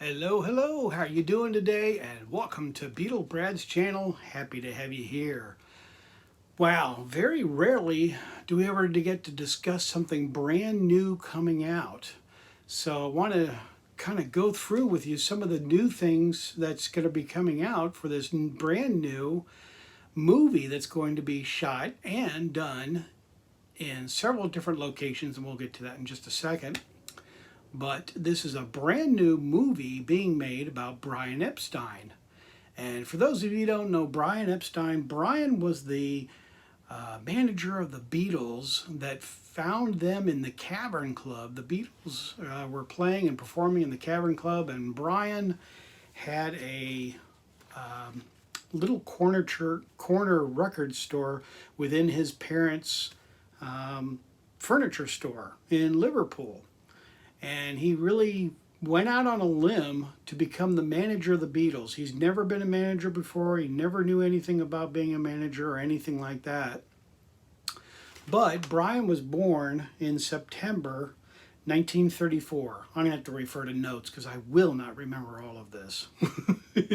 Hello, hello, how are you doing today? And welcome to Beetle Brad's channel. Happy to have you here. Wow, very rarely do we ever get to discuss something brand new coming out. So I want to kind of go through with you some of the new things that's going to be coming out for this brand new movie that's going to be shot and done in several different locations, and we'll get to that in just a second. But this is a brand new movie being made about Brian Epstein. And for those of you who don't know Brian Epstein, Brian was the manager of the Beatles that found them in the Cavern Club. The Beatles were playing and performing in the Cavern Club, and Brian had a little corner record store within his parents' furniture store in Liverpool. And he really went out on a limb to become the manager of the Beatles. He's never been a manager before. He never knew anything about being a manager or anything like that. But Brian was born in September 1934. I'm going to have to refer to notes because I will not remember all of this.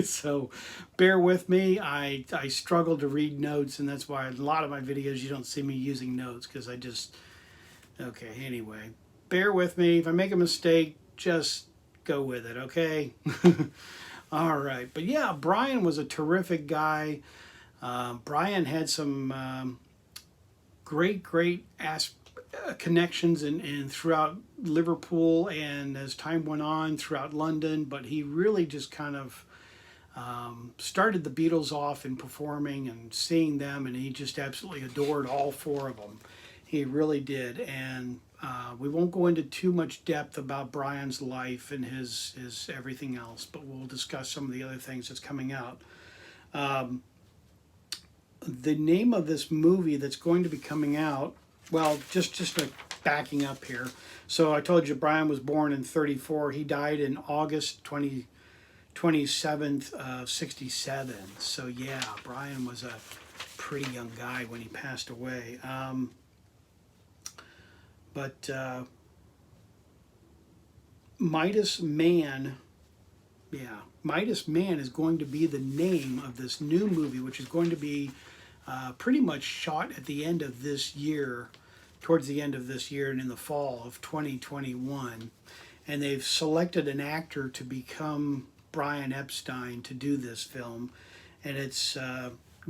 So bear with me. I struggle to read notes, and that's why a lot of my videos you don't see me using notes because I just... Okay, anyway. Bear with me. If I make a mistake, just go with it, okay? All right. But yeah, Brian was a terrific guy. Brian had some great connections in throughout Liverpool and as time went on throughout London, but he really just kind of started the Beatles off in performing and seeing them, and he just absolutely adored all four of them. He really did. And we won't go into too much depth about Brian's life and his everything else, but we'll discuss some of the other things that's coming out. The name of this movie that's going to be coming out, well, just backing up here. So I told you Brian was born in 34. He died in August 27th of 67. So yeah, Brian was a pretty young guy when he passed away. But Midas Man, Midas Man is going to be the name of this new movie, which is going to be pretty much shot at the end of this year, towards the end of this year and in the fall of 2021. And they've selected an actor to become Brian Epstein to do this film, and it's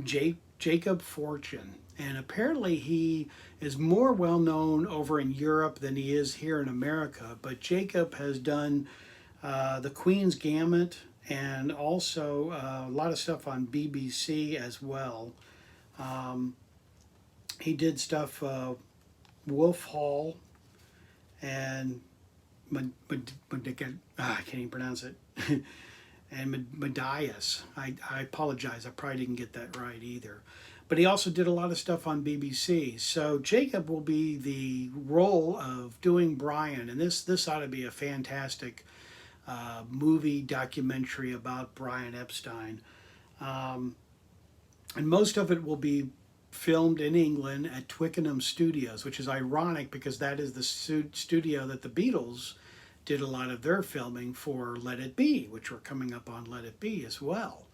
Jacob Fortune. And apparently he is more well known over in Europe than he is here in America. But Jacob has done The Queen's Gambit and also a lot of stuff on BBC as well. He did stuff Wolf Hall and I can't even pronounce it. And Medias. I apologize. I probably didn't get that right either. But he also did a lot of stuff on BBC. So Jacob will be the role of doing Brian, and this ought to be a fantastic movie documentary about Brian Epstein. And most of it will be filmed in England at Twickenham Studios, which is ironic because that is the studio that the Beatles did a lot of their filming for Let It Be, which we're coming up on Let It Be as well.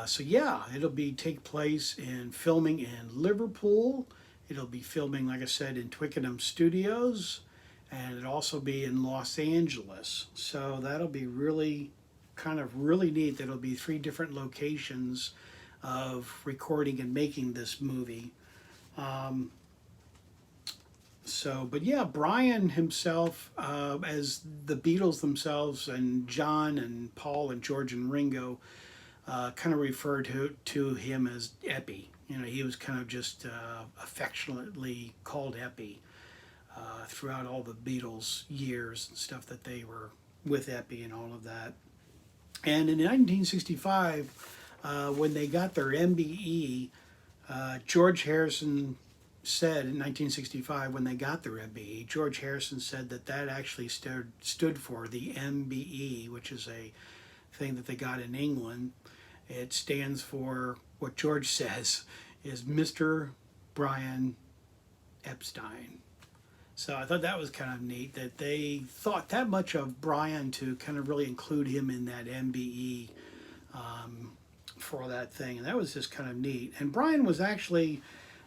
So yeah, it'll be take place in filming in Liverpool. It'll be filming, like I said, in Twickenham Studios, and it'll also be in Los Angeles. So that'll be really neat. That'll be 3 different locations of recording and making this movie. But yeah, Brian himself, as the Beatles themselves, and John and Paul and George and Ringo, kind of referred to him as Eppie. You know, he was kind of just affectionately called Eppie throughout all the Beatles years and stuff that they were with Eppie and all of that. And in 1965, when they got their MBE, George Harrison said in 1965 when they got their MBE, George Harrison said that actually stood for the MBE, which is a thing that they got in England. It stands for what George says is Mr. Brian Epstein. So I thought that was kind of neat that they thought that much of Brian to kind of really include him in that MBE for that thing. And that was just kind of neat. And Brian was actually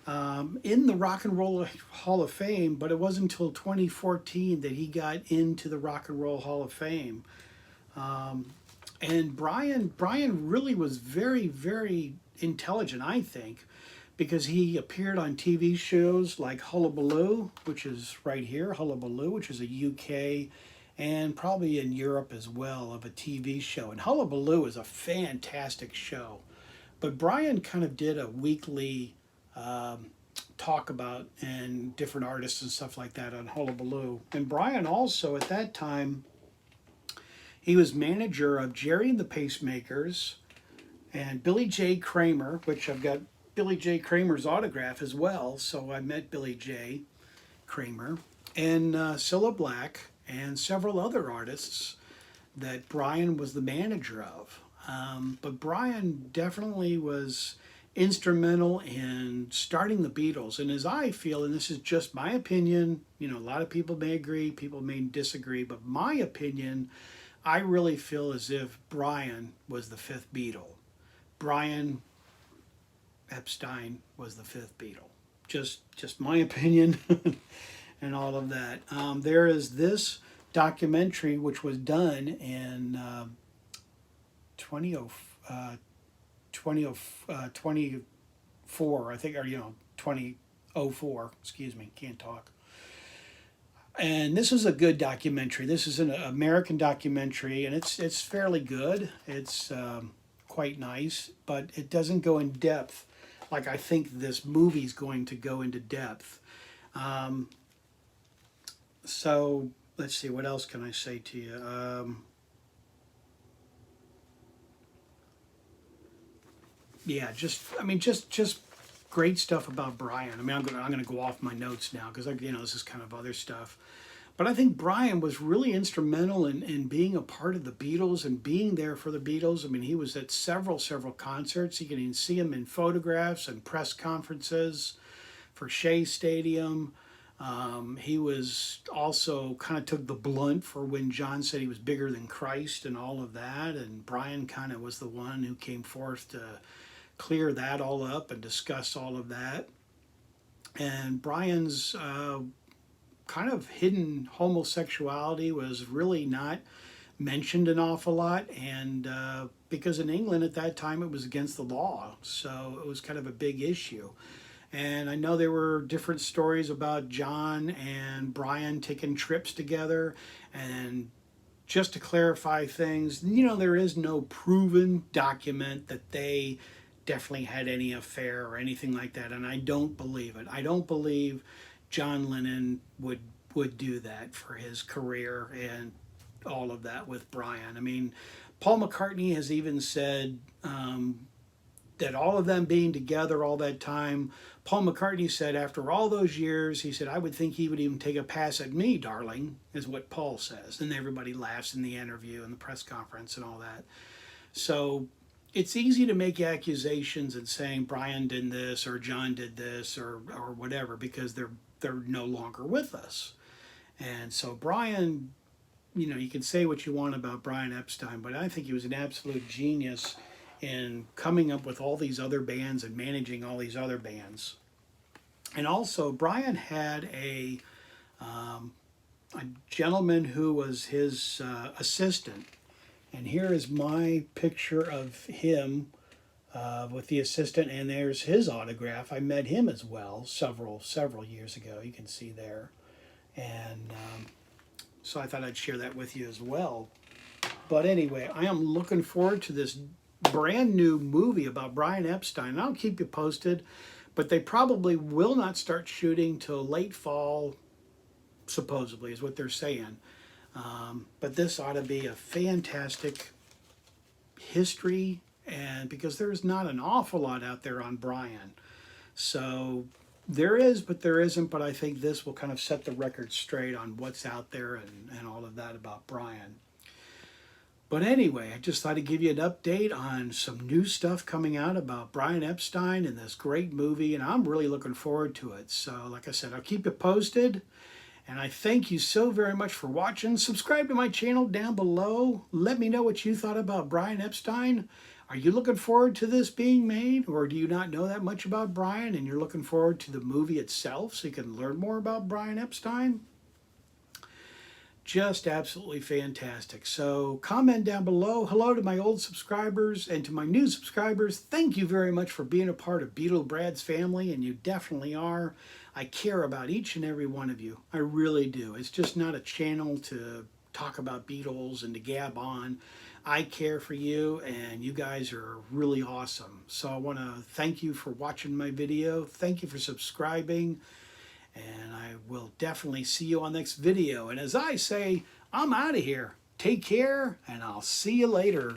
in the Rock and Roll Hall of Fame, but it wasn't until 2014 that he got into the Rock and Roll Hall of Fame. And Brian really was very, very intelligent, I think, because he appeared on TV shows like Hullabaloo, which is right here, Hullabaloo, which is a UK and probably in Europe as well, of a TV show. And Hullabaloo is a fantastic show. But Brian kind of did a weekly talk about and different artists and stuff like that on Hullabaloo. And Brian also at that time, he was manager of Jerry and the Pacemakers and Billy J. Kramer, which I've got Billy J. Kramer's autograph as well. So I met Billy J. Kramer and Cilla Black and several other artists that Brian was the manager of. But Brian definitely was instrumental in starting the Beatles. And as I feel, and this is just my opinion, you know, a lot of people may agree, people may disagree, but my opinion, I really feel as if Brian was the fifth Beatle. Brian Epstein was the fifth Beatle. Just my opinion and all of that. There is this documentary which was done in 2004, I think, or 2004. Excuse me, can't talk. And this is a good documentary. This is an American documentary, and it's fairly good. It's quite nice, but it doesn't go in depth like I think this movie's going to go into depth. So let's see, what else can I say to you? Yeah, just great stuff about Brian. I mean, I'm gonna go off my notes now because this is kind of other stuff. But I think Brian was really instrumental in being a part of the Beatles and being there for the Beatles. I mean, he was at several concerts. You can even see him in photographs and press conferences for Shea Stadium. He was also kind of took the blunt for when John said he was bigger than Christ and all of that. And Brian kind of was the one who came forth to clear that all up and discuss all of that. And Brian's kind of hidden homosexuality was really not mentioned an awful lot, and because in England at that time it was against the law, so it was kind of a big issue. And I know there were different stories about John and Brian taking trips together. And just to clarify things, there is no proven document that they definitely had any affair or anything like that, and I don't believe it. I don't believe John Lennon would do that for his career and all of that with Brian. I mean, Paul McCartney has even said that all of them being together all that time, Paul McCartney said after all those years, he said, I would think he would even take a pass at me, darling, is what Paul says. And everybody laughs in the interview and the press conference and all that. So it's easy to make accusations and saying Brian did this or John did this or whatever because they're no longer with us. And so Brian, you can say what you want about Brian Epstein, but I think he was an absolute genius in coming up with all these other bands and managing all these other bands. And also Brian had a gentleman who was his assistant. And here is my picture of him with the assistant, and there's his autograph. I met him as well several years ago. You can see there. And so I thought I'd share that with you as well. But anyway, I am looking forward to this brand new movie about Brian Epstein. I'll keep you posted, but they probably will not start shooting till late fall, supposedly, is what they're saying. But this ought to be a fantastic history, and because there's not an awful lot out there on Brian. So there is, but there isn't, but I think this will kind of set the record straight on what's out there and all of that about Brian. But anyway, I just thought I'd give you an update on some new stuff coming out about Brian Epstein and this great movie, and I'm really looking forward to it. So like I said, I'll keep you posted. And I thank you so very much for watching. Subscribe to my channel down below. Let me know what you thought about Brian Epstein. Are you looking forward to this being made, or do you not know that much about Brian and you're looking forward to the movie itself so you can learn more about Brian Epstein? Just absolutely fantastic. So comment down below. Hello to my old subscribers, and to my new subscribers, thank you very much for being a part of Beetle Brad's family, and you definitely are. I care about each and every one of you. I really do. It's just not a channel to talk about Beatles and to gab on. I care for you, and you guys are really awesome. So I want to thank you for watching my video. Thank you for subscribing. And I will definitely see you on the next video. And as I say, I'm out of here. Take care, and I'll see you later.